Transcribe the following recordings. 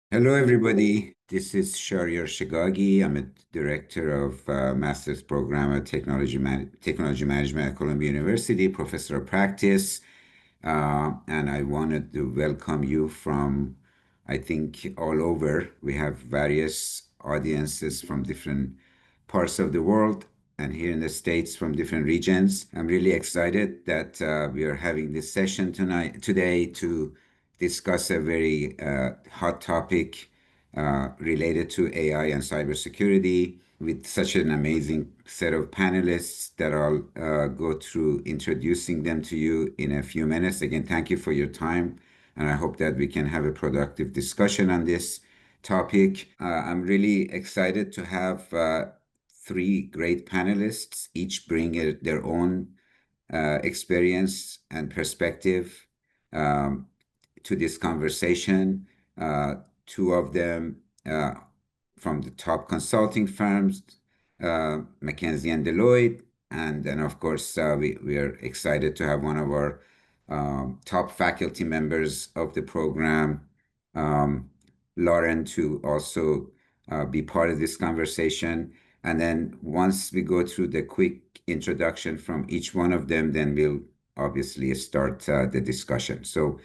Hello, everybody. This is Shahryar Shigagi. I'm a director of master's program at Technology Management at Columbia University, professor of practice. And I wanted to welcome you from, I think, all over. We have various audiences from different parts of the world and here in the States from different regions. I'm really excited that we are having this session today to discuss a very hot topic related to AI and cybersecurity with such an amazing set of panelists that I'll go through introducing them to you in a few minutes. Again, thank you for your time, and I hope that we can have a productive discussion on this topic. I'm really excited to have three great panelists, each bring their own experience and perspective um, to this conversation. Two of them from the top consulting firms, McKinsey and Deloitte. And then, of course, we are excited to have one of our top faculty members of the program, um, Lauren, to also be part of this conversation. And then once we go through the quick introduction from each one of them, then we'll obviously start the discussion. So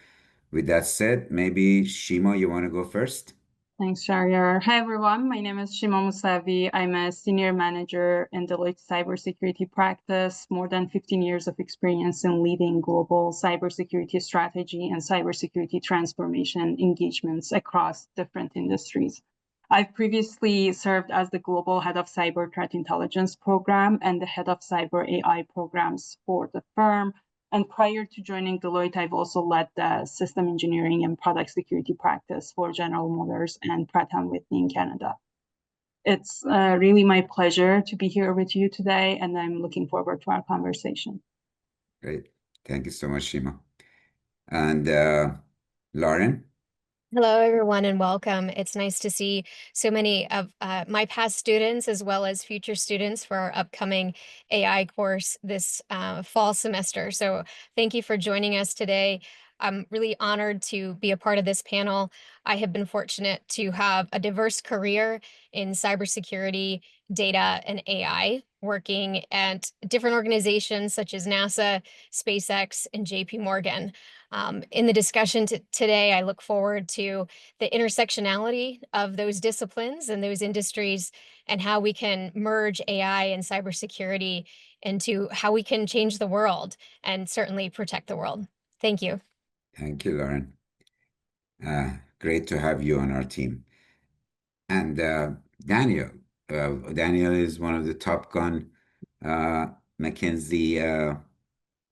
with that said, maybe Shima, you want to go first? Thanks, Shahryar. Hi, everyone. My name is Shima Musavi. I'm a senior manager in Deloitte cybersecurity practice, more than 15 years of experience in leading global cybersecurity strategy and cybersecurity transformation engagements across different industries. I've previously served as the global head of cyber threat intelligence program and the head of cyber AI programs for the firm. And prior to joining Deloitte, I've also led the system engineering and product security practice for General Motors and Pratt & Whitney in Canada. It's really my pleasure to be here with you today, and I'm looking forward to our conversation. Great. Thank you so much, Shima. And Lauren? Hello, everyone, and welcome. It's nice to see so many of my past students as well as future students for our upcoming AI course this fall semester. So thank you for joining us today. I'm really honored to be a part of this panel. I have been fortunate to have a diverse career in cybersecurity, data, and AI, working at different organizations such as NASA, SpaceX, and JP Morgan. In the discussion today, I look forward to the intersectionality of those disciplines and those industries and how we can merge AI and cybersecurity into how we can change the world and certainly protect the world. Thank you. Thank you, Lauren. Great to have you on our team. And Daniel. Daniel is one of the Top Gun McKinsey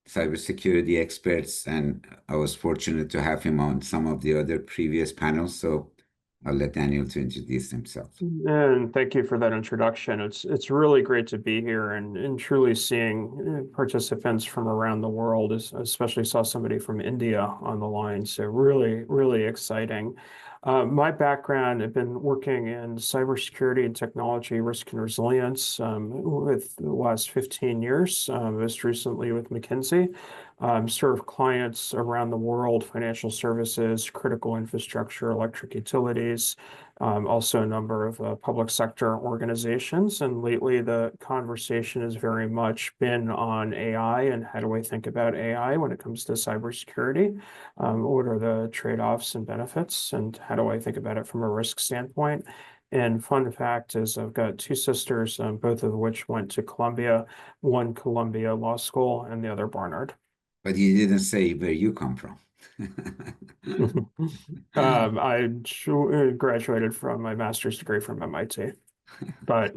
cybersecurity experts, and I was fortunate to have him on some of the other previous panels. So I'll let Daniel to introduce himself. And thank you for that introduction. It's really great to be here and truly seeing participants from around the world, especially saw somebody from India on the line. So really, really exciting. My background, I've been working in cybersecurity and technology risk and resilience with the last 15 years, most recently with McKinsey. Serve clients around the world, financial services, critical infrastructure, electric utilities, also a number of public sector organizations. And lately, the conversation has very much been on AI and how do I think about AI when it comes to cybersecurity? What are the trade-offs and benefits? And how do I think about it from a risk standpoint? And fun fact is I've got two sisters, both of which went to Columbia, one Columbia Law School and the other Barnard. But you didn't say where you come from. I graduated from my master's degree from MIT, but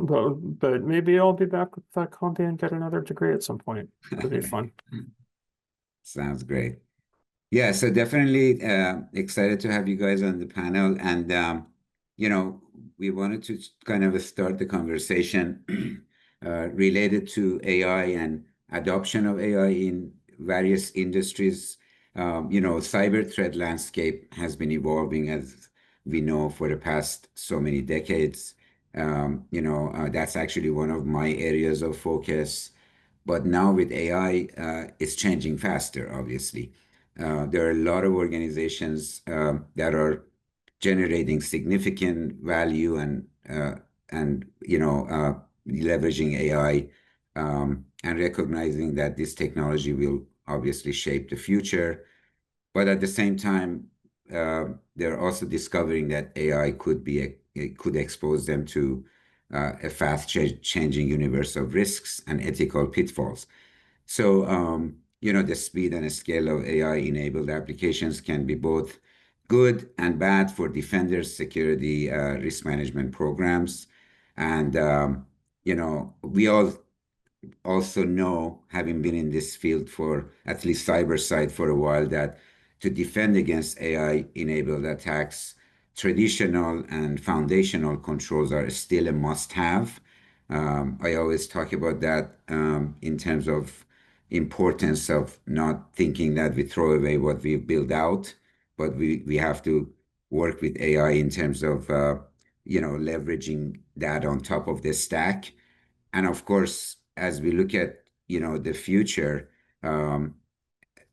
maybe I'll be back with Columbia and get another degree at some point. It'll be fun. Sounds great. Yeah, so definitely excited to have you guys on the panel. And, we wanted to kind of start the conversation related to AI and adoption of AI in various industries. Cyber threat landscape has been evolving, as we know, for the past so many decades. That's actually one of my areas of focus. But now with AI, it's changing faster, obviously. There are a lot of organizations that are generating significant value and leveraging AI, and recognizing that this technology will obviously shape the future. But at the same time, they're also discovering that AI could expose them to a fast-changing universe of risks and ethical pitfalls. So, the speed and scale of AI-enabled applications can be both good and bad for defenders, security, risk management programs. And, we all also know, having been in this field for at least cyber side for a while, that to defend against AI-enabled attacks, traditional and foundational controls are still a must-have. I always talk about that in terms of importance of not thinking that we throw away what we've built out, but we have to work with AI in terms of leveraging that on top of the stack. And of course, as we look at the future,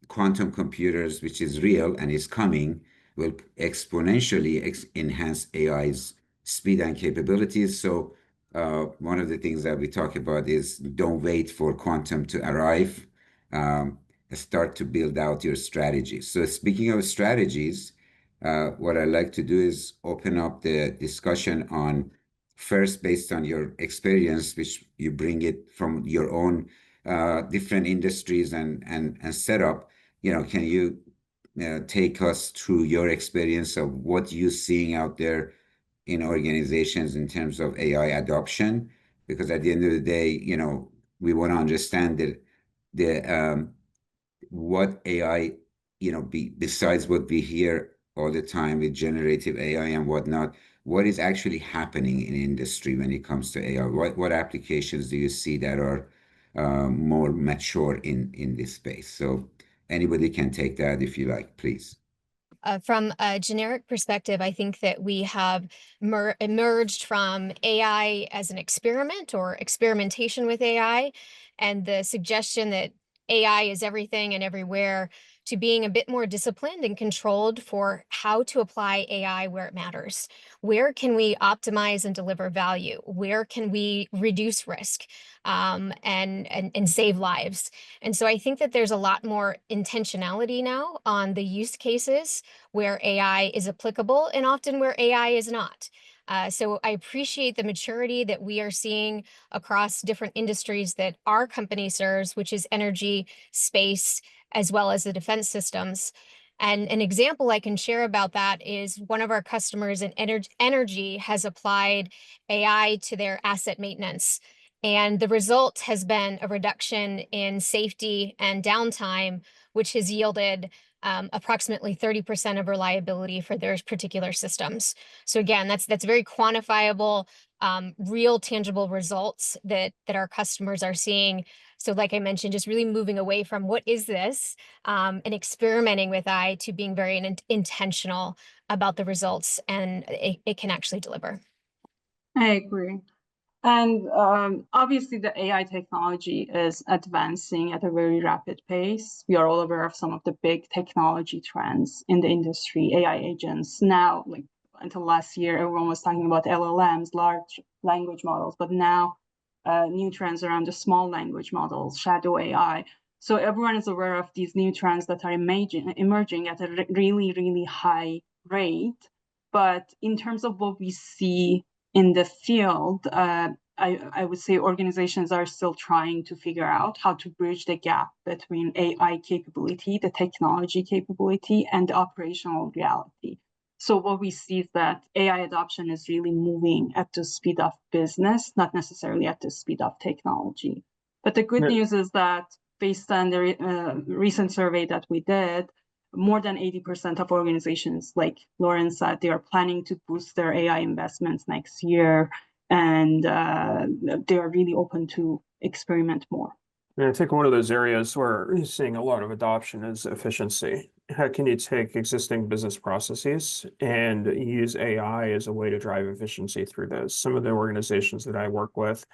quantum computers, which is real and is coming, will exponentially enhance AI's speed and capabilities. So one of the things that we talk about is don't wait for quantum to arrive. Start to build out your strategies. So speaking of strategies, what I like to do is open up the discussion on, first, based on your experience, which you bring it from your own different industries and setup. Can you take us through your experience of what you're seeing out there in organizations in terms of AI adoption? Because at the end of the day, we want to understand the what AI, besides what we hear all the time with generative AI and whatnot, what is actually happening in industry when it comes to AI? What applications do you see that are more mature in this space? So anybody can take that if you like, please. From a generic perspective, I think that we have emerged from AI as an experiment or experimentation with AI, and the suggestion that AI is everything and everywhere, to being a bit more disciplined and controlled for how to apply AI where it matters. Where can we optimize and deliver value? Where can we reduce risk and save lives? And so I think that there's a lot more intentionality now on the use cases where AI is applicable and often where AI is not. So I appreciate the maturity that we are seeing across different industries that our company serves, which is energy, space, as well as the defense systems. And an example I can share about that is one of our customers in energy has applied AI to their asset maintenance. And the result has been a reduction in safety and downtime, which has yielded approximately 30% of reliability for their particular systems. So again, that's very quantifiable, real tangible results that our customers are seeing. So like I mentioned, just really moving away from what is this and experimenting with AI to being very intentional about the results, and it can actually deliver. I agree. And obviously, the AI technology is advancing at a very rapid pace. We are all aware of some of the big technology trends in the industry, AI agents. Now, like until last year, everyone was talking about LLMs, large language models, but now new trends around the small language models, shadow AI. So everyone is aware of these new trends that are emerging at a really, really high rate. But in terms of what we see in the field, I would say organizations are still trying to figure out how to bridge the gap between AI capability, the technology capability, and the operational reality. So what we see is that AI adoption is really moving at the speed of business, not necessarily at the speed of technology. But the good news is that based on the recent survey that we did, more than 80% of organizations, like Lauren said, they are planning to boost their AI investments next year, and they are really open to experiment more. And I think one of those areas where you're seeing a lot of adoption is efficiency. How can you take existing business processes and use AI as a way to drive efficiency through those? Some of the organizations that I work with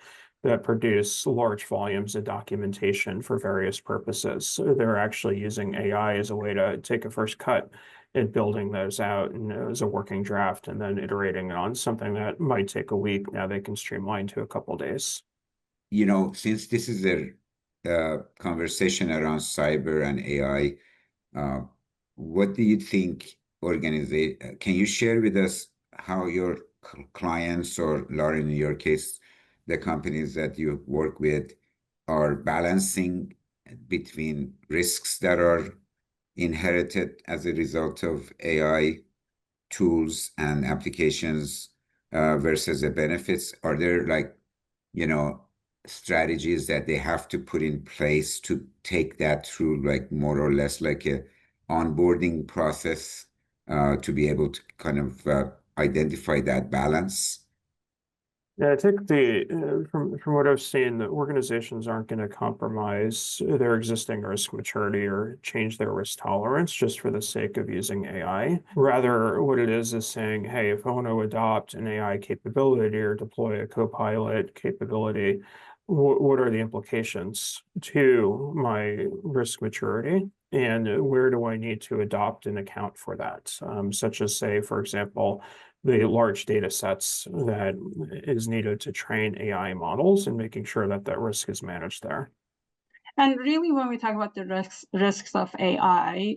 that produce large volumes of documentation for various purposes, they're actually using AI as a way to take a first cut at building those out and as a working draft and then iterating on something that might take a week. Now they can streamline to a couple of days. Since this is a conversation around cyber and AI, what do you think can you share with us how your clients, or Lauren, in your case, the companies that you work with, are balancing between risks that are inherited as a result of AI tools and applications versus the benefits? Are there strategies that they have to put in place to take that through, like more or less like a onboarding process to be able to kind of identify that balance? Yeah, I think from what I've seen, the organizations aren't going to compromise their existing risk maturity or change their risk tolerance just for the sake of using AI. Rather, what it is saying, hey, if I want to adopt an AI capability or deploy a co-pilot capability, what are the implications to my risk maturity? And where do I need to adopt and account for that? Such as, say, for example, the large data sets that is needed to train AI models and making sure that that risk is managed there. And really, when we talk about the risks of AI,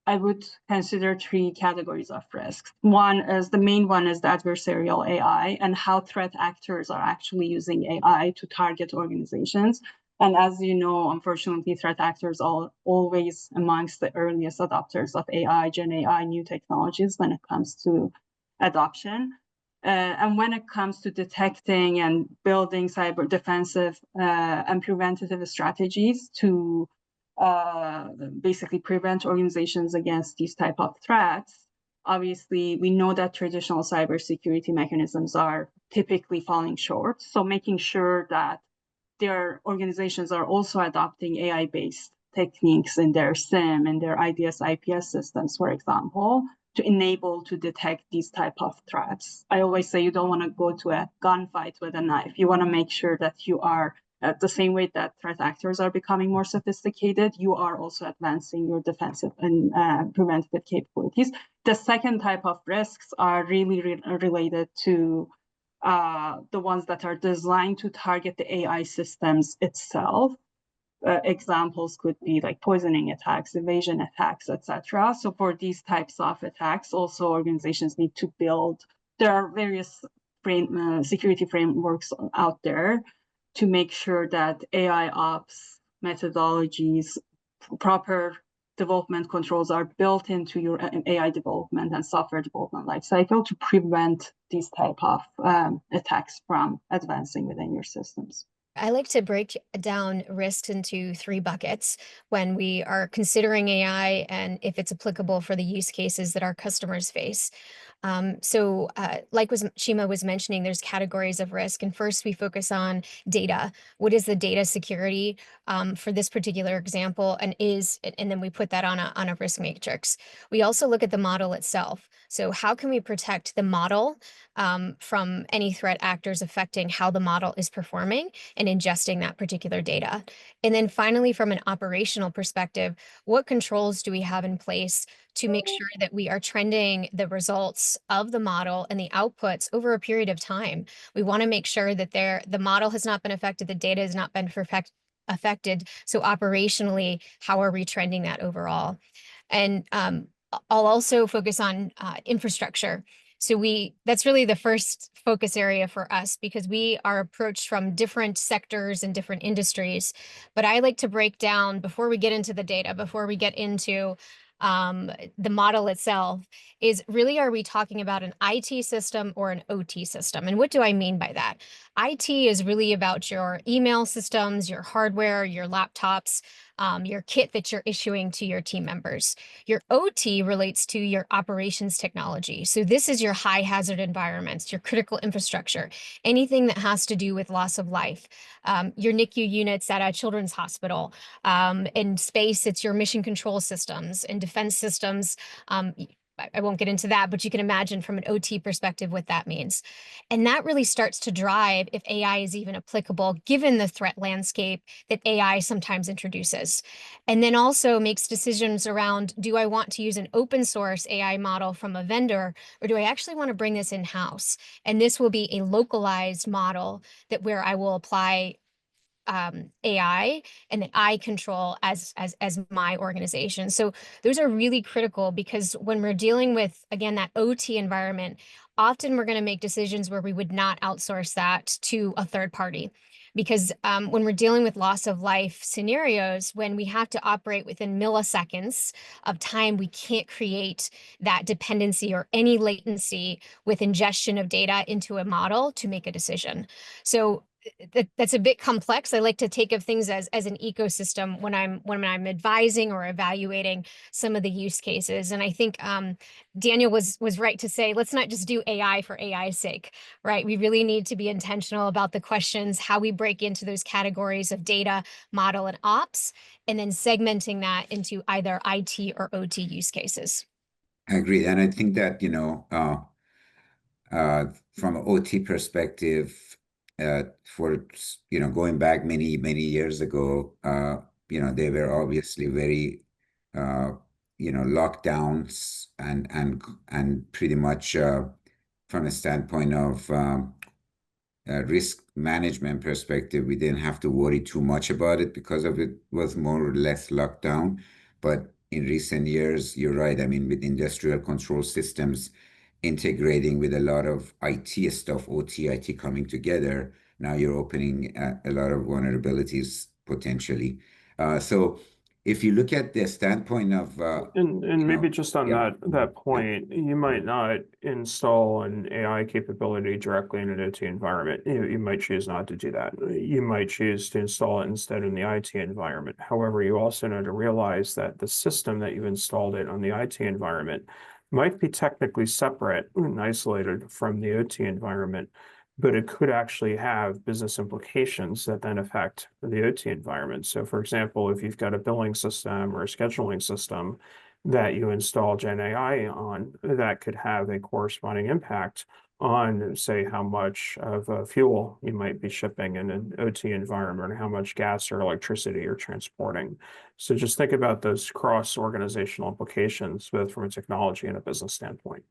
I would consider three categories of risks. The main one is the adversarial AI and how threat actors are actually using AI to target organizations. And as you know, unfortunately, threat actors are always amongst the earliest adopters of AI, Gen AI, new technologies when it comes to adoption. And when it comes to detecting and building cyber defensive and preventative strategies to basically prevent organizations against these type of threats, obviously, we know that traditional cybersecurity mechanisms are typically falling short. So making sure that their organizations are also adopting AI-based techniques in their SIEM and their IDS, IPS systems, for example, to enable to detect these type of threats. I always say you don't want to go to a gunfight with a knife. You want to make sure that you are, the same way that threat actors are becoming more sophisticated, you are also advancing your defensive and preventative capabilities. The second type of risks are really related to the ones that are designed to target the AI systems itself. Examples could be like poisoning attacks, evasion attacks, etc. So for these types of attacks, also organizations need to build. There are various security frameworks out there to make sure that AI ops methodologies, proper development controls are built into your AI development and software development lifecycle to prevent these type of attacks from advancing within your systems. I like to break down risks into three buckets when we are considering AI and if it's applicable for the use cases that our customers face. Like Shima was mentioning, there's categories of risk. And first we focus on data. What is the data security for this particular example? And then we put that on a risk matrix. We also look at the model itself. So how can we protect the model from any threat actors affecting how the model is performing and ingesting that particular data? And then finally, from an operational perspective, what controls do we have in place to make sure that we are trending the results of the model and the outputs over a period of time? We want to make sure that the model has not been affected, the data has not been affected. So operationally, how are we trending that overall? And I'll also focus on infrastructure. So that's really the first focus area for us because we are approached from different sectors and different industries. But I like to break down, before we get into the data, before we get into the model itself, is really, are we talking about an IT system or an OT system? And what do I mean by that? IT is really about your email systems, your hardware, your laptops, your kit that you're issuing to your team members. Your OT relates to your operations technology. So this is your high hazard environments, your critical infrastructure, anything that has to do with loss of life. Your NICU units at a children's hospital. In space, it's your mission control systems. In defense systems, I won't get into that, but you can imagine from an OT perspective what that means. And that really starts to drive if AI is even applicable, given the threat landscape that AI sometimes introduces. And then also makes decisions around, do I want to use an open source AI model from a vendor, or do I actually want to bring this in-house? And this will be a localized model that where I will apply AI and that I control as my organization. So those are really critical, because when we're dealing with, again, that OT environment, often we're going to make decisions where we would not outsource that to a third party. Because when we're dealing with loss of life scenarios, when we have to operate within milliseconds of time, we can't create that dependency or any latency with ingestion of data into a model to make a decision. So that's a bit complex. I like to take of things as an ecosystem when I'm advising or evaluating some of the use cases. And I think Daniel was right to say, let's not just do AI for AI's sake, right? We really need to be intentional about the questions, how we break into those categories of data, model, and ops, and then segmenting that into either IT or OT use cases. I agree. And I think that, from an OT perspective, for going back many years ago, they were obviously very lockdowns and pretty much from a standpoint of risk management perspective, we didn't have to worry too much about it because of it was more or less locked down. But in recent years, you're right. I mean, with industrial control systems integrating with a lot of IT stuff, OT, IT coming together, now you're opening a lot of vulnerabilities potentially. So if you look at the standpoint of and maybe just on yeah, that point, you might not install an AI capability directly in an OT environment. You might choose not to do that. You might choose to install it instead in the IT environment. However, you also know to realize that the system that you've installed it on the IT environment might be technically separate and isolated from the OT environment, but it could actually have business implications that then affect the OT environment. So for example, if you've got a billing system or a scheduling system that you install Gen AI on, that could have a corresponding impact on, say, how much of fuel you might be shipping in an OT environment, or how much gas or electricity you're transporting. So just think about those cross-organizational implications, both from a technology and a business standpoint.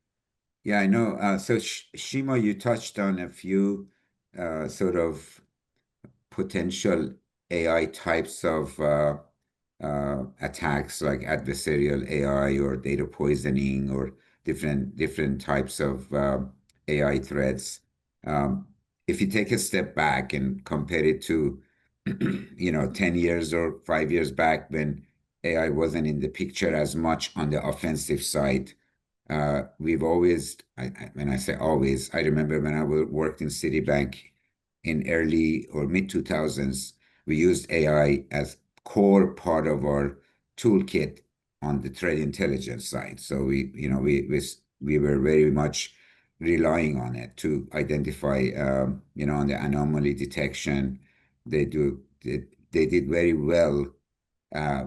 Yeah, I know. So Shima, you touched on a few sort of potential AI types of attacks, like adversarial AI or data poisoning or different types of AI threats. If you take a step back and compare it to 10 years or 5 years back, when AI wasn't in the picture as much on the offensive side, we've always, when I say always, I remember when I worked in Citibank in early or mid 2000s, we used AI as core part of our toolkit on the threat intelligence side. So we were very much relying on it to identify, on the anomaly detection. They did very well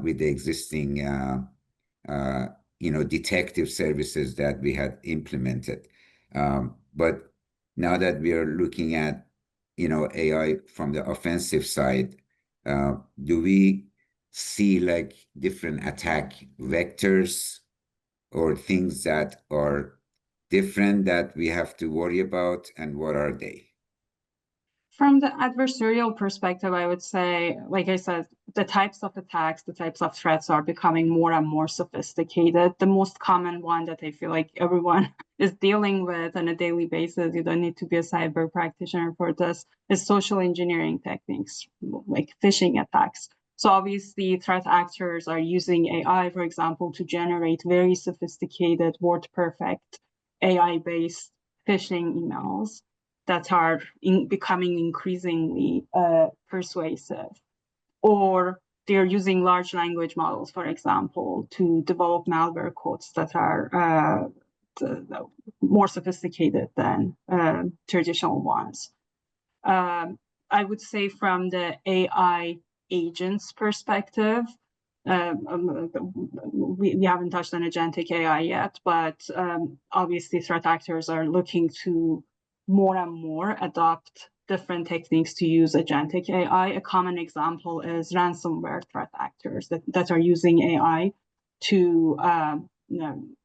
with the existing detective services that we had implemented. But now that we are looking at, AI from the offensive side, do we see like different attack vectors or things that are different that we have to worry about, and what are they? From the adversarial perspective, I would say, like I said, the types of attacks, the types of threats are becoming more and more sophisticated. The most common one that I feel like everyone is dealing with on a daily basis, you don't need to be a cyber practitioner for this, is social engineering techniques, like phishing attacks. So obviously, threat actors are using AI, for example, to generate very sophisticated, word-perfect, AI-based phishing emails that are becoming increasingly persuasive. Or they're using large language models, for example, to develop malware codes that are more sophisticated than traditional ones. I would say from the AI agents perspective, we haven't touched on agentic AI yet, but obviously threat actors are looking to more and more adopt different techniques to use agentic AI. A common example is ransomware threat actors that are using AI to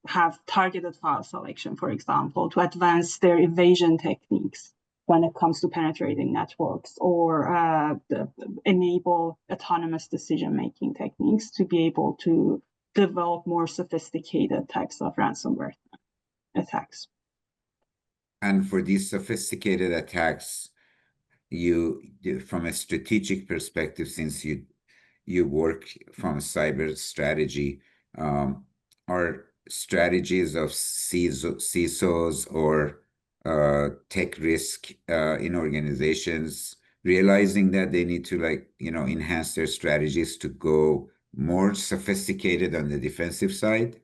have targeted file selection, for example, to advance their evasion techniques when it comes to penetrating networks, or enable autonomous decision-making techniques to be able to develop more sophisticated types of ransomware attacks. And for these sophisticated attacks, from a strategic perspective, since you work from cyber strategy, are strategies of CISOs or tech risk in organizations realizing that they need to enhance their strategies to go more sophisticated on the defensive side?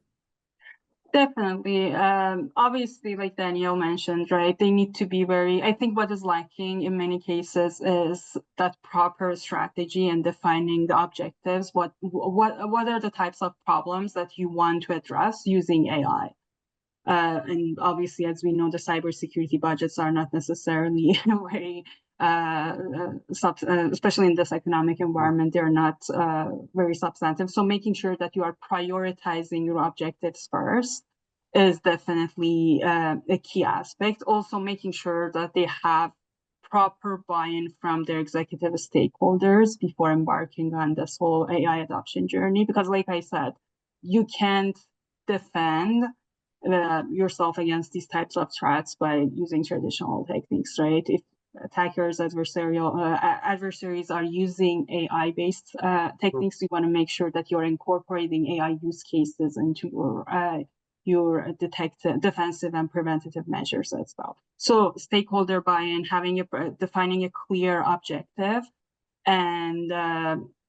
Definitely. Obviously, like Danielle mentioned, right, they need to be I think what is lacking in many cases is that proper strategy and defining the objectives. What are the types of problems that you want to address using AI? And obviously, as we know, the cybersecurity budgets are not necessarily very, especially in this economic environment, they're not very substantive. So making sure that you are prioritizing your objectives first is definitely a key aspect. Also making sure that they have proper buy-in from their executive stakeholders before embarking on this whole AI adoption journey. Because like I said, you can't defend yourself against these types of threats by using traditional techniques, right? If attackers, adversaries are using AI-based techniques, you want to make sure that you're incorporating AI use cases into your defensive and preventative measures as well. So stakeholder buy-in, defining a clear objective, and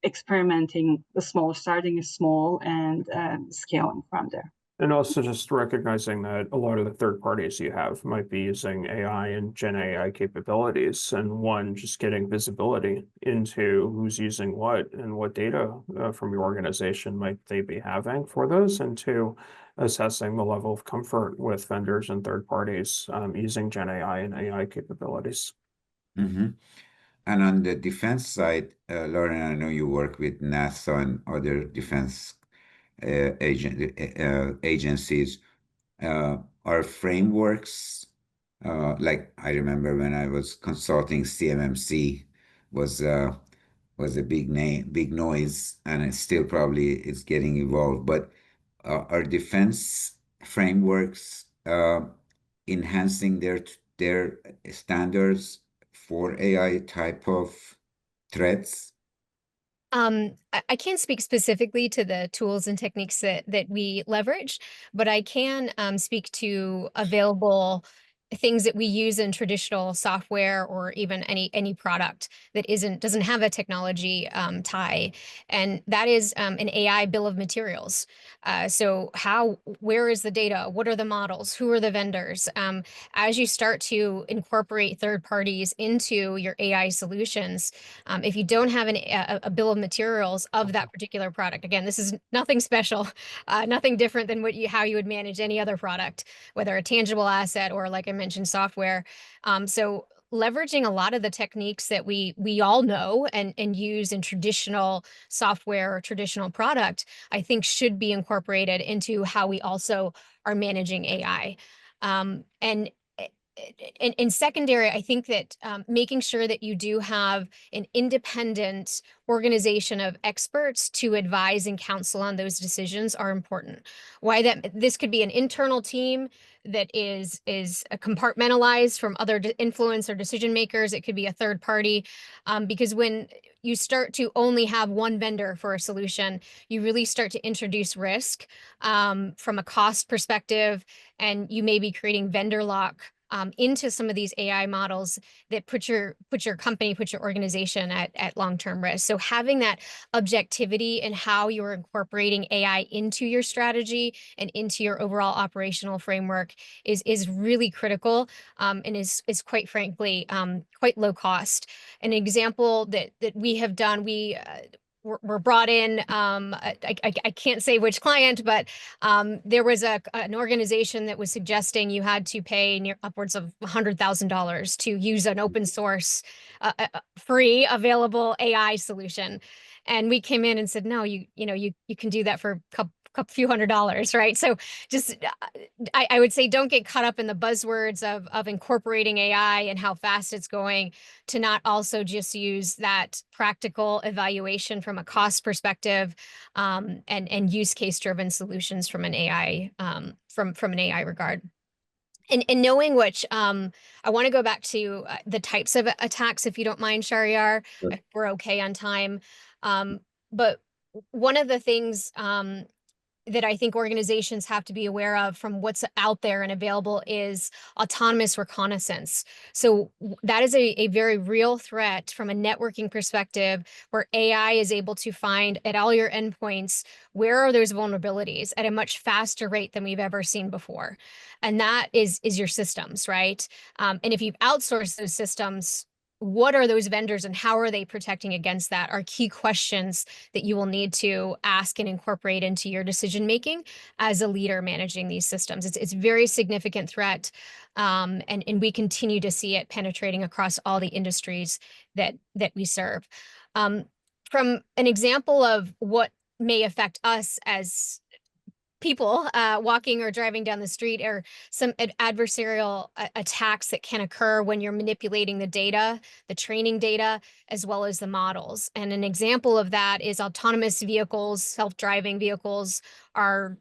experimenting starting small and scaling from there. And also just recognizing that a lot of the third parties you have might be using AI and Gen AI capabilities, and one, just getting visibility into who's using what and what data from your organization might they be having for those, and two, assessing the level of comfort with vendors and third parties using Gen AI and AI capabilities. Mm-hmm. And on the defense side, Lauren, I know you work with NASA and other defense agencies. Our frameworks, like I remember when I was consulting, CMMC was a big noise, and it still probably is getting evolved. But our defense frameworks enhancing their standards for AI type of threats? I can't speak specifically to the tools and techniques that we leverage, but I can speak to available things that we use in traditional software, or even any product that doesn't have a technology tie, and that is an AI bill of materials. So where is the data? What are the models? Who are the vendors? As you start to incorporate third parties into your AI solutions, if you don't have a bill of materials of that particular product, again, this is nothing special, nothing different than how you would manage any other product, whether a tangible asset or, like I mentioned, software. So leveraging a lot of the techniques that we all know and use in traditional software or traditional product, I think should be incorporated into how we also are managing AI. And in secondary, I think that making sure that you do have an independent organization of experts to advise and counsel on those decisions are important. Why that this could be an internal team that is compartmentalized from other influence or decision makers. It could be a third party, because when you start to only have one vendor for a solution, you really start to introduce risk from a cost perspective, and you may be creating vendor lock into some of these AI models that put your company, put your organization at long-term risk. So having that objectivity in how you're incorporating AI into your strategy and into your overall operational framework is really critical, and is quite frankly quite low cost. An example that we have done, were brought in. I can't say which client, but there was an organization that was suggesting you had to pay upwards of $100,000 to use an open source, free available AI solution. And we came in and said, no, you can do that for a few $100s, right? So just I would say don't get caught up in the buzzwords of incorporating AI and how fast it's going, to not also just use that practical evaluation from a cost perspective, and use case driven solutions from an AI from an AI regard. And knowing which, I want to go back to the types of attacks, if you don't mind, Shahryar, Sure. if we're okay on time. But one of the things that I think organizations have to be aware of from what's out there and available is autonomous reconnaissance. So that is a very real threat from a networking perspective, where AI is able to find at all your endpoints, where are those vulnerabilities at a much faster rate than we've ever seen before. And that is your systems, right? And if you've outsourced those systems, what are those vendors and how are they protecting against that are key questions that you will need to ask and incorporate into your decision making as a leader managing these systems. It's a very significant threat, and we continue to see it penetrating across all the industries that we serve. From an example of what may affect us as people walking or driving down the street, or some adversarial attacks that can occur when you're manipulating the data, the training data, as well as the models. And an example of that is autonomous vehicles, self-driving vehicles are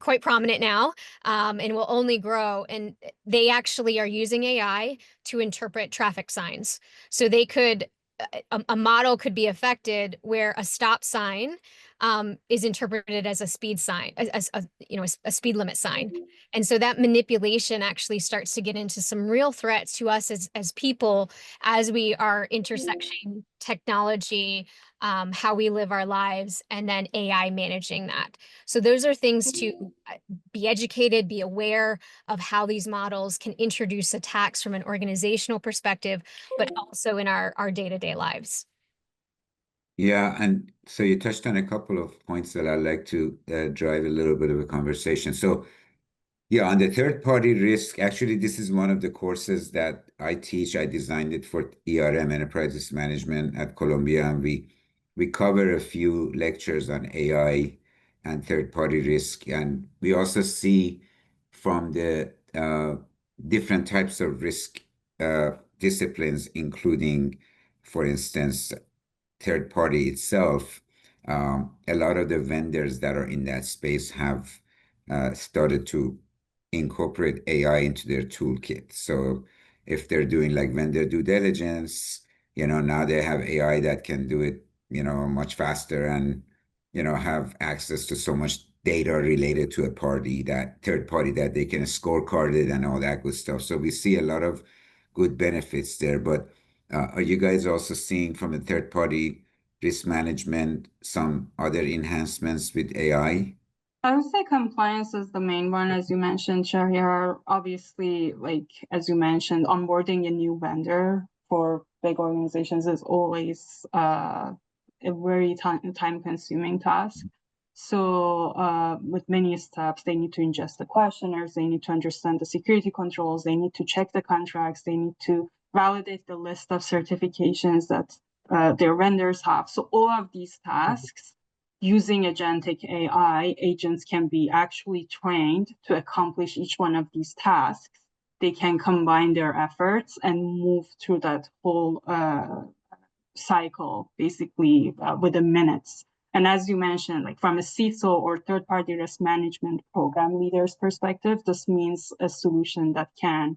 quite prominent now, and will only grow. And they actually are using AI to interpret traffic signs. So they could, a model could be affected where a stop sign is interpreted as a speed sign, as a speed limit sign. And so that manipulation actually starts to get into some real threats to us as people, as we are intersecting technology, how we live our lives, and then AI managing that. So those are things to be educated, be aware of how these models can introduce attacks from an organizational perspective, but also in our day-to-day lives. Yeah, and so you touched on a couple of points that I'd like to drive a little bit of a conversation. So, yeah, on the third-party risk, actually, this is one of the courses that I teach. I designed it for ERM, Enterprise Risk Management, at Columbia, and we cover a few lectures on AI and third-party risk. And we also see from the different types of risk disciplines, including, for instance, third party itself, a lot of the vendors that are in that space have started to incorporate AI into their toolkit. So if they're doing like vendor due diligence, now they have AI that can do it, much faster, and, have access to so much data related to a third party, that they can scorecard it and all that good stuff. So we see a lot of good benefits there. But are you guys also seeing from a third-party risk management some other enhancements with AI? I would say compliance is the main one, as you mentioned, Shahryar. Obviously, like as you mentioned, onboarding a new vendor for big organizations is always a very time-consuming task. So with many steps, they need to ingest the questionnaires, they need to understand the security controls, they need to check the contracts, they need to validate the list of certifications that their vendors have. So all of these tasks, using agentic AI, agents can be actually trained to accomplish each one of these tasks. They can combine their efforts and move through that whole cycle, basically within minutes. And as you mentioned, like from a CISO or third-party risk management program leader's perspective, this means a solution that can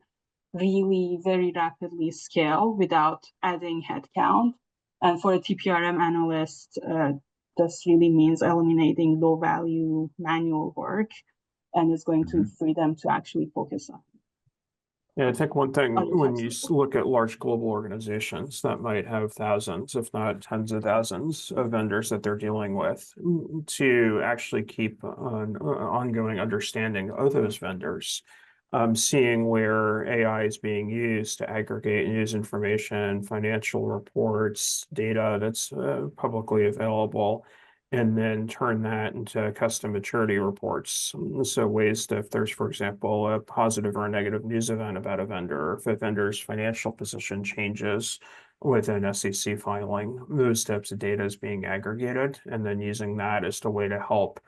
really very rapidly scale without adding headcount. And for a TPRM analyst, this really means eliminating low-value manual work, and is going to free them to actually focus on. Yeah, I think one thing when you look at large global organizations that might have thousands, if not tens of thousands of vendors that they're dealing with, to actually keep an ongoing understanding of those vendors seeing where AI is being used to aggregate and use information, financial reports, data that's publicly available, and then turn that into custom maturity reports. So ways to, if there's, for example, a positive or a negative news event about a vendor, if a vendor's financial position changes with an SEC filing, those types of data is being aggregated, and then using that as a way to help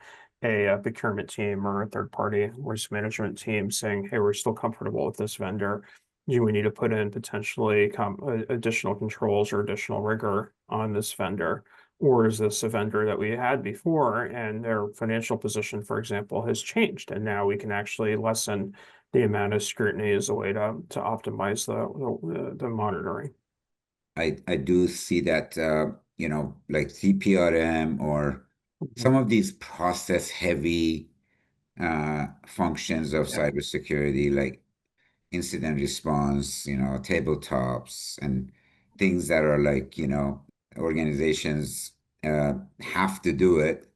a procurement team or a third-party risk management team saying, hey, we're still comfortable with this vendor. Do we need to put in potentially additional controls or additional rigor on this vendor? Or is this a vendor that we had before and their financial position, for example, has changed? And now we can actually lessen the amount of scrutiny as a way to optimize the monitoring. I do see that, like CPRM or some of these process heavy functions of Yeah. cybersecurity, like incident response, tabletops and things that are like, organizations have to do it.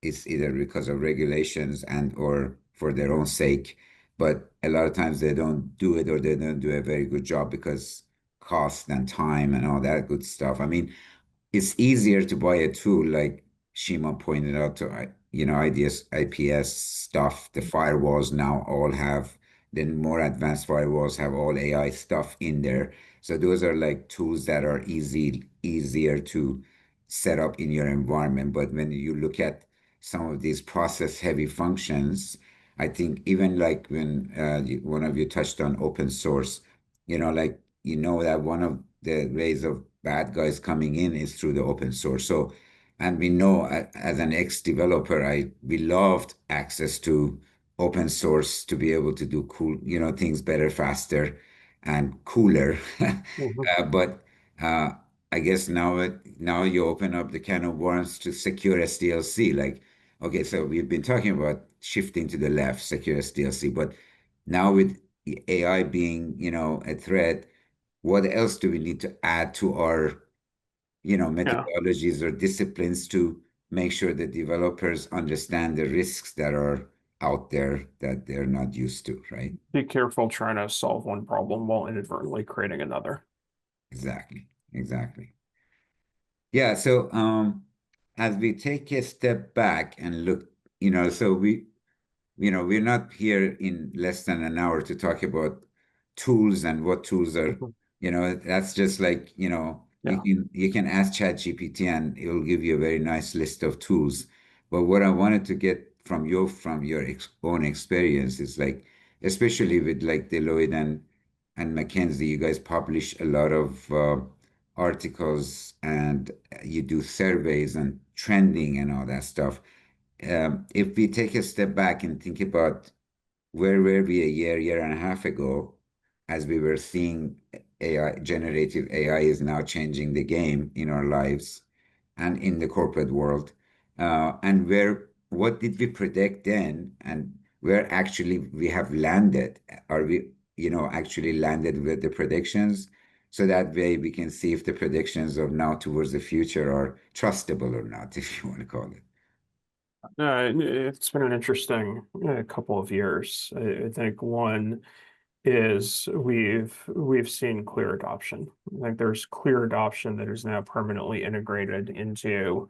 It's either because of regulations and or for their own sake, but a lot of times they don't do it or they don't do a very good job because cost and time and all that good stuff. I mean, it's easier to buy a tool like Shima pointed out to, IPS stuff. The firewalls now all have, the more advanced firewalls have all AI stuff in there. So those are like tools that are easier to set up in your environment. But when you look at some of these process heavy functions, I think even like when one of you touched on open source, like, that one of the ways of bad guys coming in is through the open source. So, and we know as an ex-developer, we loved access to open source to be able to do cool, things better, faster, and cooler. But I guess now you open up the can of worms to secure SDLC. Like, okay, so we've been talking about shifting to the left, secure SDLC, but now with AI being, a threat, what else do we need to add to our, Yeah. methodologies or disciplines to make sure that developers understand the risks that are out there that they're not used to, right? Be careful trying to solve one problem while inadvertently creating another. Exactly. Exactly. Yeah. So, as we take a step back and look, so we're not here in less than an hour to talk about tools and what tools are, that's just like, Yeah. you can ask ChatGPT and it will give you a very nice list of tools. But what I wanted to get from your own experience is like, especially with like Deloitte and McKinsey, you guys publish a lot of articles and you do surveys and trending and all that stuff. If we take a step back and think about where were we a year and a half ago, as we were seeing AI, generative AI is now changing the game in our lives and in the corporate world, and what did we predict then, and where actually we have landed? Are we, actually landed with the predictions? So that way we can see if the predictions of now towards the future are trustable or not, if you want to call it. It's been an interesting couple of years. I think one is we've seen clear adoption. I think there's clear adoption that is now permanently integrated into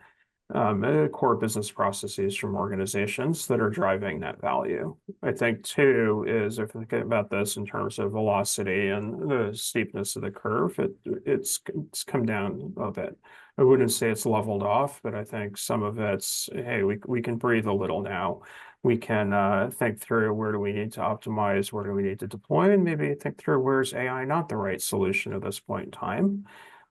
core business processes from organizations that are driving that value. I think two is, if we think about this in terms of velocity and the steepness of the curve, it's come down a bit. I wouldn't say it's leveled off, but I think some of it's, hey, we can breathe a little now. We can think through where do we need to optimize, where do we need to deploy, and maybe think through where's AI not the right solution at this point in time.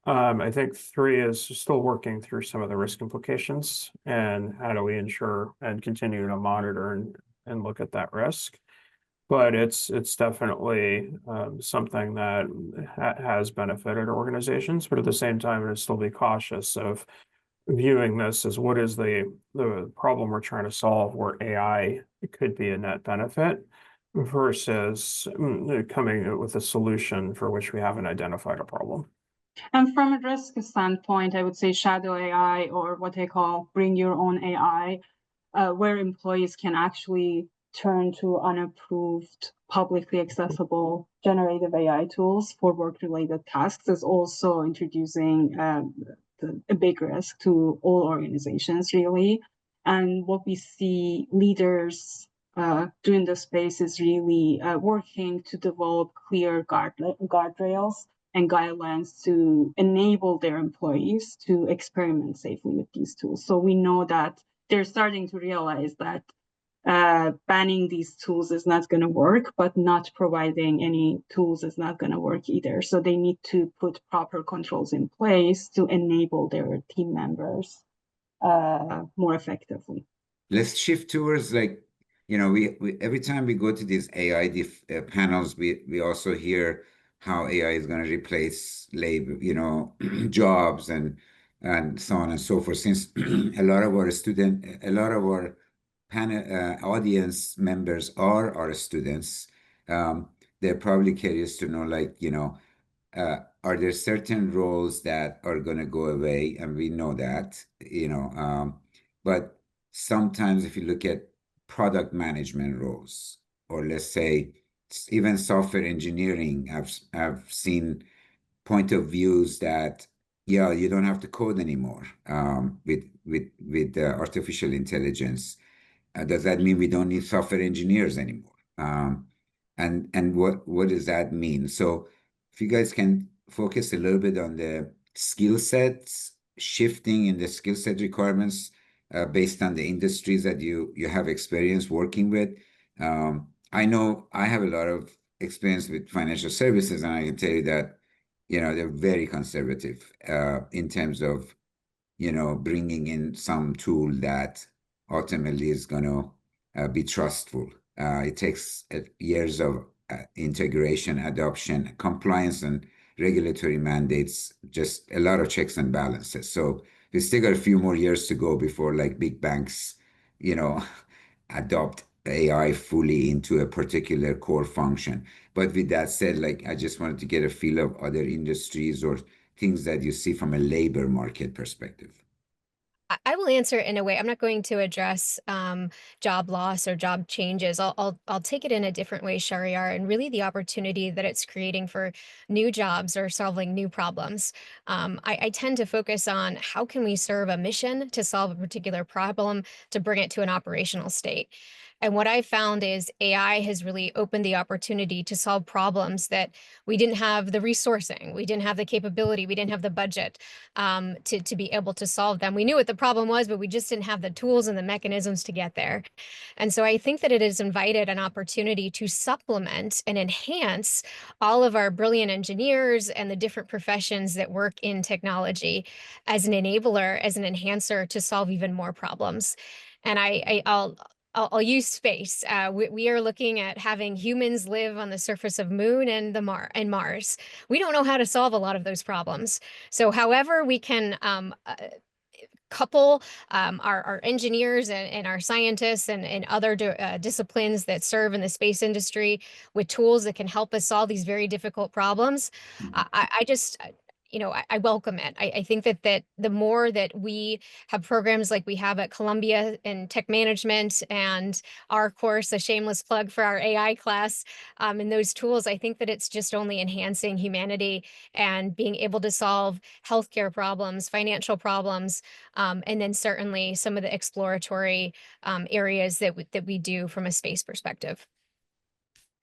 I think three is still working through some of the risk implications and how do we ensure and continue to monitor and look at that risk. But it's definitely something that has benefited organizations, but at the same time, it'll still be cautious of viewing this as what is the problem we're trying to solve where AI could be a net benefit versus coming with a solution for which we haven't identified a problem. And from a risk standpoint, I would say shadow AI, or what I call bring your own AI, where employees can actually turn to unapproved, publicly accessible generative AI tools for work-related tasks is also introducing a big risk to all organizations, really. And what we see leaders do in the space is really working to develop clear guardrails and guidelines to enable their employees to experiment safely with these tools. So we know that they're starting to realize that banning these tools is not going to work, but not providing any tools is not going to work either. So they need to put proper controls in place to enable their team members more effectively. Let's shift towards like, we every time we go to these AI panels, we also hear how AI is going to replace labor, jobs and so on and so forth. Since a lot of our panel audience members are our students, they're probably curious to know, like, are there certain roles that are going to go away? And we know that, but sometimes if you look at product management roles, or let's say even software engineering, I've seen point of views that, yeah, you don't have to code anymore with artificial intelligence. Does that mean we don't need software engineers anymore? And what does that mean? So if you guys can focus a little bit on the skill sets, shifting in the skill set requirements based on the industries that you have experience working with. I know I have a lot of experience with financial services, and I can tell you that, they're very conservative in terms of, bringing in some tool that ultimately is going to be trustful. It takes years of integration, adoption, compliance, and regulatory mandates, just a lot of checks and balances. So we still got a few more years to go before like big banks, adopt AI fully into a particular core function. But with that said, like, I just wanted to get a feel of other industries or things that you see from a labor market perspective. I will answer in a way. I'm not going to address job loss or job changes. I'll take it in a different way, Shahryar, and really the opportunity that it's creating for new jobs or solving new problems. I tend to focus on how can we serve a mission to solve a particular problem to bring it to an operational state. And what I found is AI has really opened the opportunity to solve problems that we didn't have the resourcing, we didn't have the capability, we didn't have the budget to be able to solve them. We knew what the problem was, but we just didn't have the tools and the mechanisms to get there. And so I think that it has invited an opportunity to supplement and enhance all of our brilliant engineers and the different professions that work in technology as an enabler, as an enhancer to solve even more problems. And I'll use space. We are looking at having humans live on the surface of Moon and Mars. We don't know how to solve a lot of those problems. So however we can couple our engineers and our scientists and other disciplines that serve in the space industry with tools that can help us solve these very difficult problems, I just I welcome it. I think that the more that we have programs like we have at Columbia in tech management and our course, a shameless plug for our AI class, and those tools, I think that it's just only enhancing humanity and being able to solve healthcare problems, financial problems, and then certainly some of the exploratory areas that we do from a space perspective.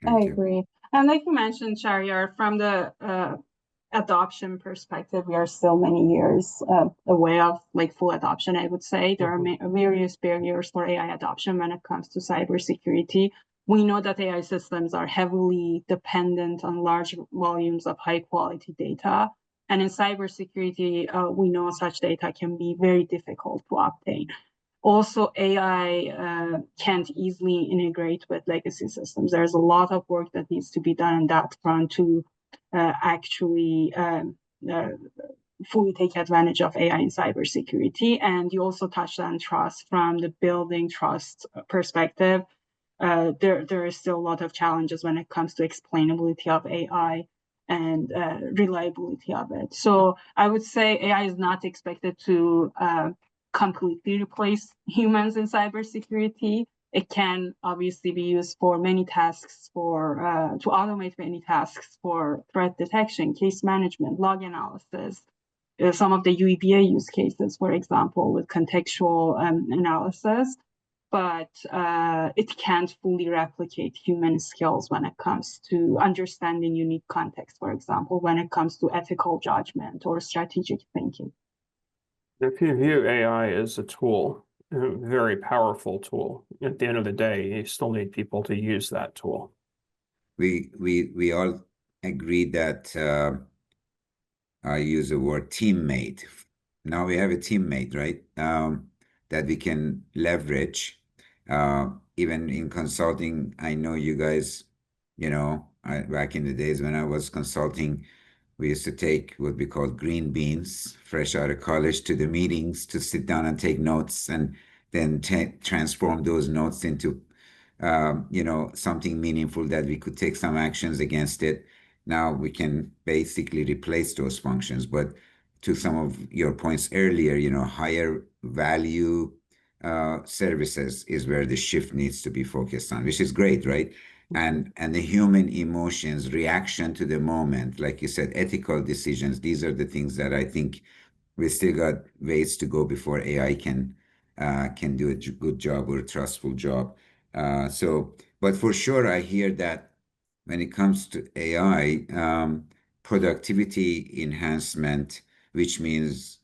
I agree. And like you mentioned, Shahryar, from the adoption perspective, we are still many years away of like full adoption. I would say there are various barriers for AI adoption when it comes to cybersecurity. We know that AI systems are heavily dependent on large volumes of high quality data. And in cybersecurity, we know such data can be very difficult to obtain. Also, AI can't easily integrate with legacy systems. There's a lot of work that needs to be done on that front to actually fully take advantage of AI in cybersecurity. And you also touched on trust. From the building trust perspective, there is still a lot of challenges when it comes to explainability of AI and reliability of it. So I would say AI is not expected to completely replace humans in cybersecurity, It can obviously be used for many tasks to automate many tasks for threat detection, case management, log analysis, some of the UEBA use cases, for example, with contextual analysis. But it can't fully replicate human skills when it comes to understanding unique context, for example, when it comes to ethical judgment or strategic thinking. If you view AI as a tool, a very powerful tool, at the end of the day, you still need people to use that tool. We all agreed that I use the word teammate. Now we have a teammate, right? That we can leverage. Even in consulting, I know you guys, back in the days when I was consulting, we used to take what we call green beans, fresh out of college, to the meetings to sit down and take notes and then transform those notes into, something meaningful that we could take some actions against it. Now we can basically replace those functions. But to some of your points earlier, higher value services is where the shift needs to be focused on, which is great, right? And the human emotions, reaction to the moment, like you said, ethical decisions, these are the things that I think we still got ways to go before AI can do a good job or a trustful job. But for sure, I hear that when it comes to AI, productivity enhancement, which means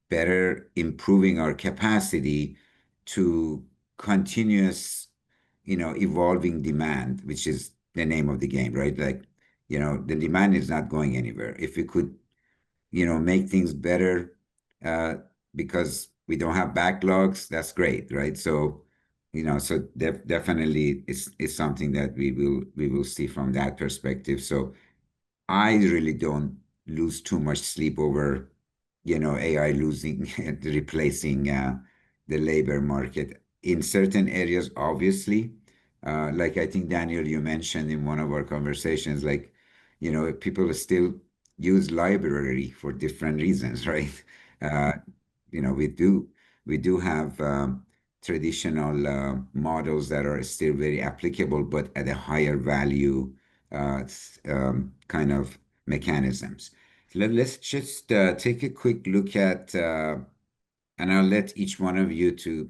better improving our capacity to continuous, evolving demand, which is the name of the game, right? Like, the demand is not going anywhere. If we could, make things better, because we don't have backlogs, that's great, right? So, definitely it's something that we will see from that perspective. So I really don't lose too much sleep over, AI replacing the labor market in certain areas, obviously. Like I think, Daniel, you mentioned in one of our conversations, like, people still use library for different reasons, right? Uh, we do have traditional models that are still very applicable, but at a higher value kind of mechanisms. Let's just take a quick look at, and I'll let each one of you to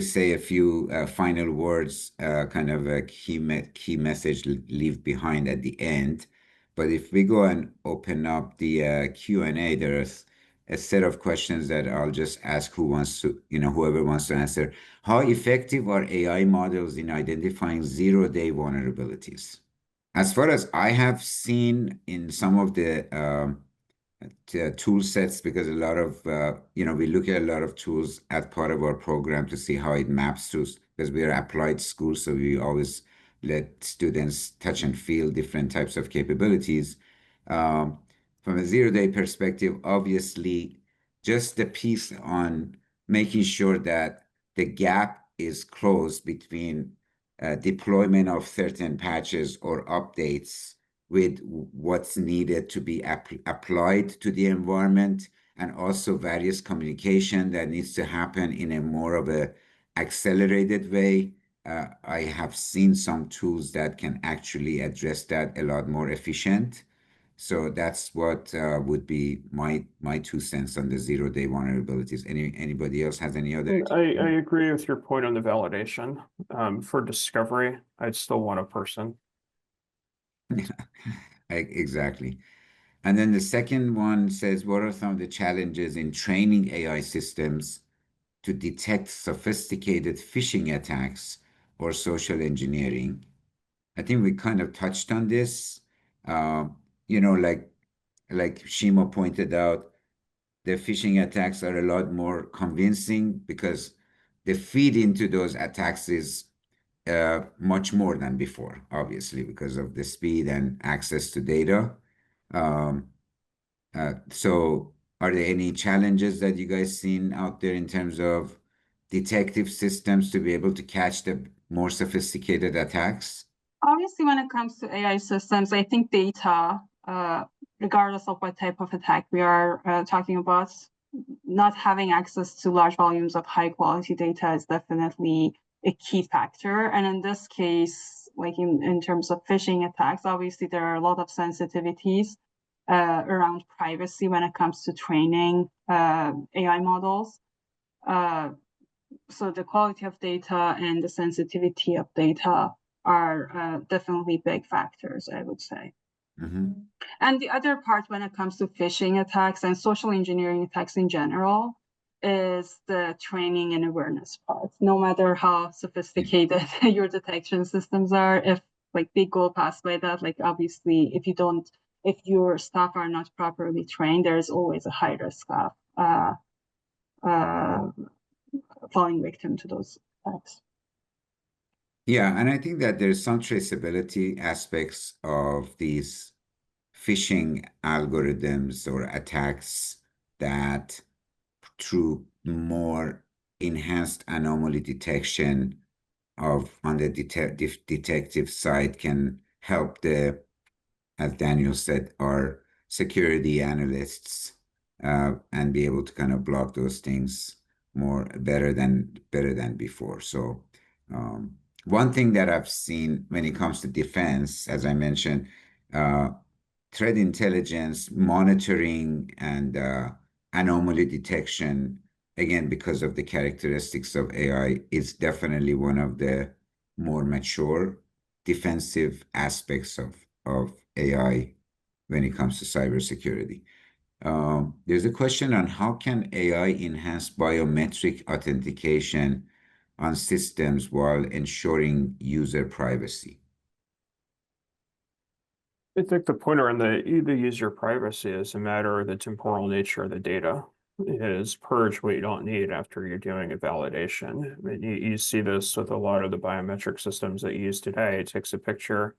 say a few final words, kind of a key message leave behind at the end. But if we go and open up the Q&A, there's a set of questions that I'll just ask whoever wants to answer. How effective are AI models in identifying zero-day vulnerabilities? As far as I have seen in some of the tool sets, because a lot of, we look at a lot of tools as part of our program to see how it maps to, because we are applied school, so we always let students touch and feel different types of capabilities. From a zero-day perspective, obviously, just the piece on making sure that the gap is closed between deployment of certain patches or updates with what's needed to be applied to the environment, and also various communication that needs to happen in a more of a accelerated way. I have seen some tools that can actually address that a lot more efficient. So that's what would be my 2 cents on the zero-day vulnerabilities. Anybody else has any other? I agree with your point on the validation. For discovery, I'd still want a person. Exactly. And then the second one says, what are some of the challenges in training AI systems to detect sophisticated phishing attacks or social engineering? I think we kind of touched on this. Like Shimo pointed out, the phishing attacks are a lot more convincing because the feed into those attacks is much more than before, obviously, because of the speed and access to data. So are there any challenges that you guys seen out there in terms of detective systems to be able to catch the more sophisticated attacks? Obviously, when it comes to AI systems, I think data, regardless of what type of attack we are talking about, not having access to large volumes of high quality data is definitely a key factor. And in this case, like in terms of phishing attacks, obviously there are a lot of sensitivities around privacy when it comes to training AI models. So the quality of data and the sensitivity of data are definitely big factors, I would say. Mm-hmm. And the other part when it comes to phishing attacks and social engineering attacks in general is the training and awareness part. No matter how sophisticated your detection systems are, if like they go past by that, like obviously if your staff are not properly trained, there's always a high risk of falling victim to those attacks. Yeah, and I think that there's some traceability aspects of these phishing algorithms or attacks that through more enhanced anomaly detection on the detective side can help as Daniel said, our security analysts and be able to kind of block those things better than before. So one thing that I've seen when it comes to defense, as I mentioned, threat intelligence, monitoring, and anomaly detection, again, because of the characteristics of AI, is definitely one of the more mature defensive aspects of AI when it comes to cybersecurity. There's a question on how can AI enhance biometric authentication on systems while ensuring user privacy? I think the pointer on the user privacy is a matter of the temporal nature of the data. Is purge what you don't need after you're doing a validation. I mean, you see this with a lot of the biometric systems that you use today. It takes a picture,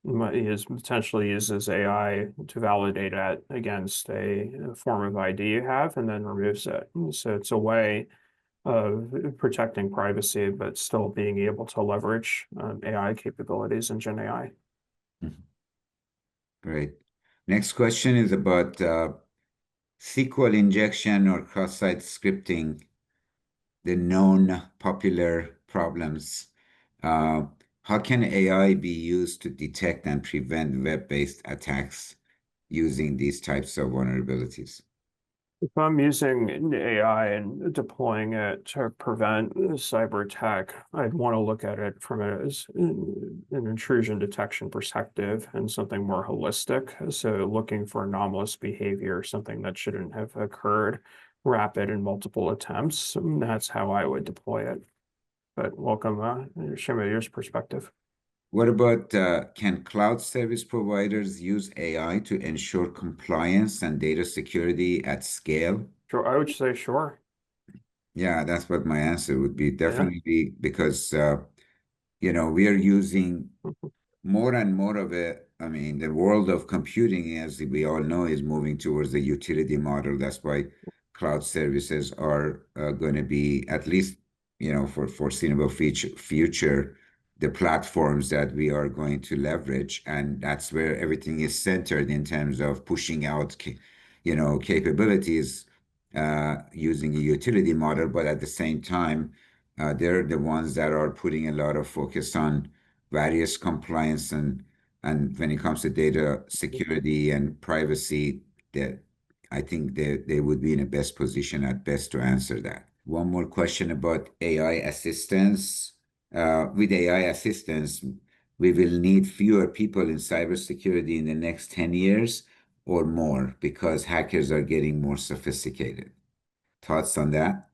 potentially uses AI to validate it against a form of ID you have, and then removes it. So it's a way of protecting privacy, but still being able to leverage AI capabilities in Gen AI. Mhm. Great. Next question is about SQL injection or cross-site scripting, the known popular problems. How can AI be used to detect and prevent web-based attacks using these types of vulnerabilities? If I'm using AI and deploying it to prevent cyber attack, I'd want to look at it from an intrusion detection perspective and something more holistic. So looking for anomalous behavior, something that shouldn't have occurred, rapid and multiple attempts. That's how I would deploy it. But welcome, Shima, your perspective. What about can cloud service providers use AI to ensure compliance and data security at scale? Sure, I would say sure. Yeah, that's what my answer would be. Yeah. Definitely because we are using more and more of it. I mean, the world of computing, as we all know, is moving towards the utility model. That's why cloud services are going to be, at least, for foreseeable future, the platforms that we are going to leverage. And that's where everything is centered in terms of pushing out, capabilities using a utility model. But at the same time, they're the ones that are putting a lot of focus on various compliance and when it comes to data security and privacy, that I think they would be in the best position at best to answer that. One more question about AI assistance. With AI assistance, we will need fewer people in cybersecurity in the next 10 years or more because hackers are getting more sophisticated. Thoughts on that?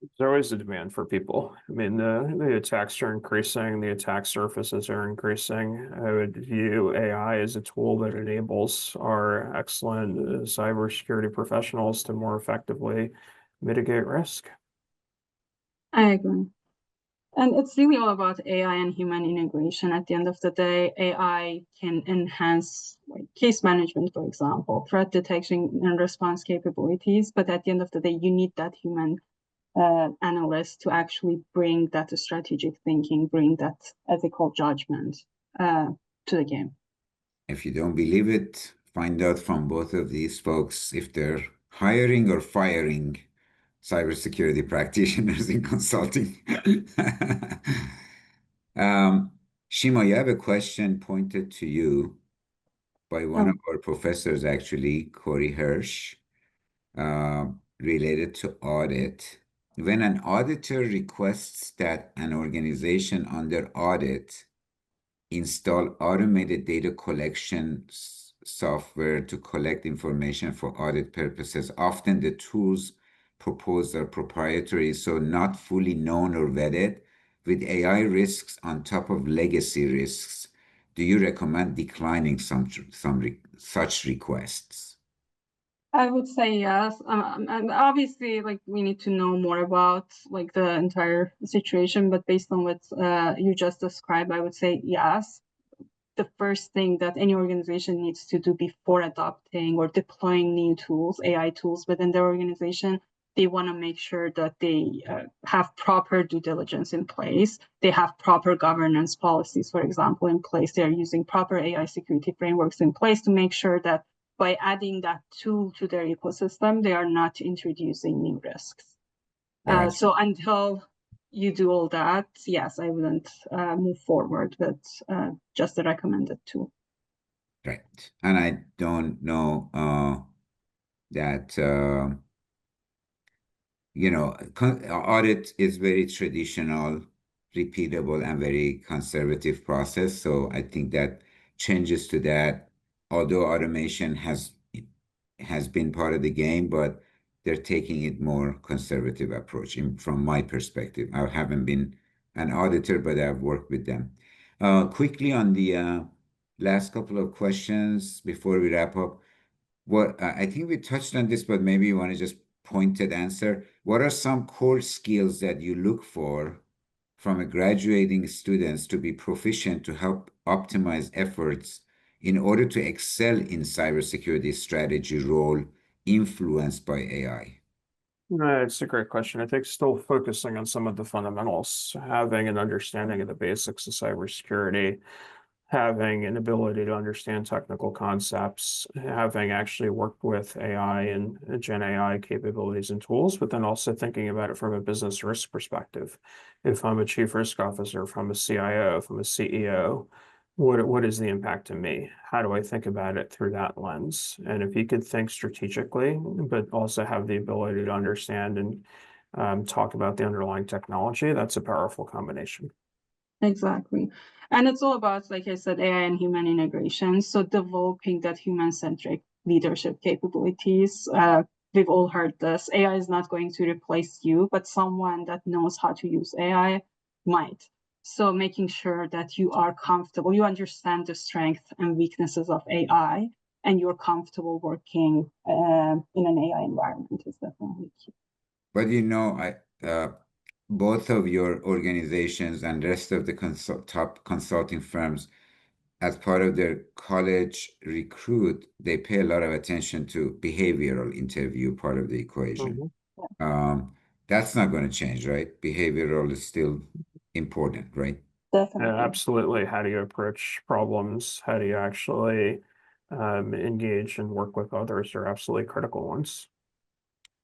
There's always a demand for people. I mean, the attacks are increasing, the attack surfaces are increasing. I would view AI as a tool that enables our excellent cybersecurity professionals to more effectively mitigate risk. I agree. And it's really all about AI and human integration. At the end of the day, AI can enhance case management, for example, threat detection and response capabilities. But at the end of the day, you need that human analyst to actually bring that strategic thinking, bring that ethical judgment to the game. If you don't believe it, find out from both of these folks if they're hiring or firing cybersecurity practitioners in consulting. Shima, you have a question pointed to you by one of our professors, actually, Corey Hirsch, related to audit. When an auditor requests that an organization under audit install automated data collection software to collect information for audit purposes, often the tools proposed are proprietary, so not fully known or vetted, with AI risks on top of legacy risks. Do you recommend declining such requests? I would say yes. And obviously, like, we need to know more about like the entire situation, but based on what you just described, I would say yes. The first thing that any organization needs to do before adopting or deploying new tools, AI tools within their organization, they want to make sure that they have proper due diligence in place. They have proper governance policies, for example, in place. They are using proper AI security frameworks in place to make sure that by adding that tool to their ecosystem, they are not introducing new risks. So until you do all that, yes, I wouldn't move forward with just the recommended tool. Right. And I don't know that, audit is very traditional, repeatable, and very conservative process. So I think that changes to that, although automation has been part of the game, but they're taking it more conservative approach from my perspective. I haven't been an auditor, but I've worked with them. Quickly on the last couple of questions before we wrap up. What I think we touched on this, but maybe you want to just pointed answer. What are some core skills that you look for from a graduating students to be proficient to help optimize efforts in order to excel in cybersecurity strategy role influenced by AI? It's a great question. I think still focusing on some of the fundamentals, having an understanding of the basics of cybersecurity, having an ability to understand technical concepts, having actually worked with AI and Gen AI capabilities and tools, but then also thinking about it from a business risk perspective. If I'm a chief risk officer, if I'm a CIO, if I'm a CEO, what is the impact to me? How do I think about it through that lens? And if you could think strategically, but also have the ability to understand and talk about the underlying technology, that's a powerful combination. Exactly. And it's all about, like I said, AI and human integration. So developing that human-centric leadership capabilities. We've all heard this. AI is not going to replace you, but someone that knows how to use AI might. So making sure that you are comfortable, you understand the strengths and weaknesses of AI, and you're comfortable working in an AI environment is definitely key. But both of your organizations and rest of the top consulting firms, as part of their college recruit, they pay a lot of attention to behavioral interview part of the equation. That's not going to change, right? Behavioral is still important, right? Definitely. Absolutely. How do you approach problems? How do you actually engage and work with others are absolutely critical ones.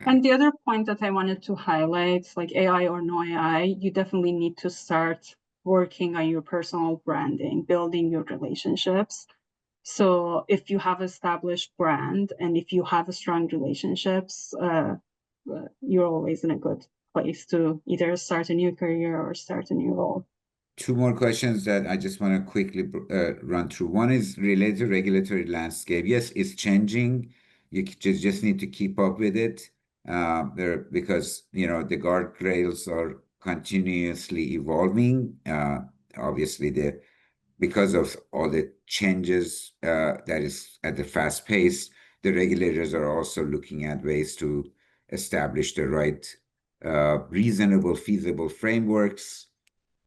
And the other point that I wanted to highlight, like AI or no AI, you definitely need to start working on your personal branding, building your relationships. So if you have established brand and if you have strong relationships, you're always in a good place to either start a new career or start a new role. Two more questions that I just want to quickly run through. One is related to regulatory landscape. Yes, it's changing. You just need to keep up with it because the guardrails are continuously evolving. Obviously, because of all the changes that is at the fast pace, the regulators are also looking at ways to establish the right reasonable, feasible frameworks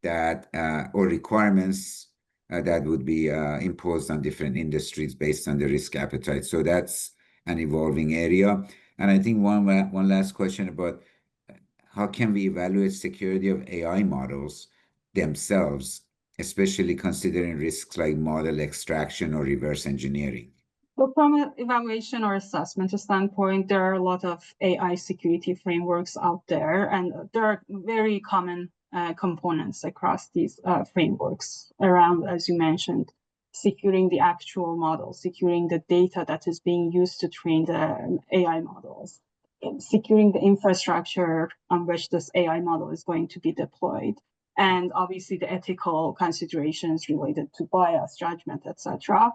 that or requirements that would be imposed on different industries based on the risk appetite. So that's an evolving area. And I think one last question about how can we evaluate security of AI models themselves, especially considering risks like model extraction or reverse engineering? Well, from an evaluation or assessment standpoint, there are a lot of AI security frameworks out there, and there are very common components across these frameworks around, as you mentioned, securing the actual model, securing the data that is being used to train the AI models, securing the infrastructure on which this AI model is going to be deployed, and obviously the ethical considerations related to bias, judgment, etc.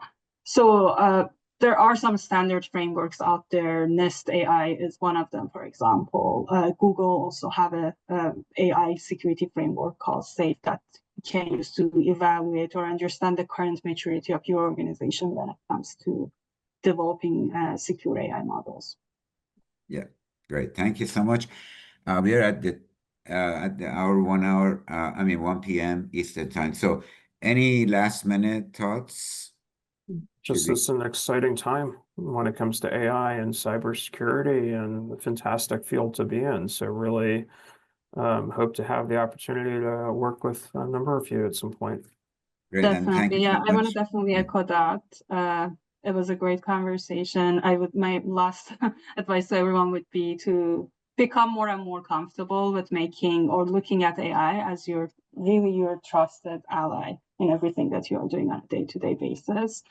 So there are some standard frameworks out there. Nest AI is one of them, for example. Google also have a AI security framework called SAFE that you can use to evaluate or understand the current maturity of your organization when it comes to developing secure AI models. Yeah, great. Thank you so much. We are at the hour, 1 hour, 1 p.m. Eastern time. So any last minute thoughts? Just it's an exciting time when it comes to AI and cybersecurity, and a fantastic field to be in. So really hope to have the opportunity to work with a number of you at some point. Great, and thank you Definitely, so yeah, I want to much. definitely Yeah. echo that. It was a great conversation. My last advice to everyone would be to become more and more comfortable with making or looking at AI as your trusted ally in everything that you're doing on a day-to-day basis.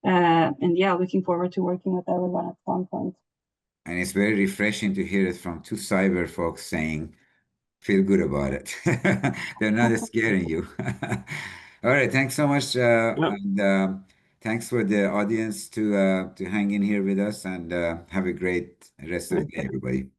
And yeah, looking forward to working with everyone at some point. And it's very refreshing to hear it from two cyber folks saying, feel good about it. They're not scaring you. All right, thanks so much. And thanks for the audience to hang in here with us, and have a great rest of the day, everybody.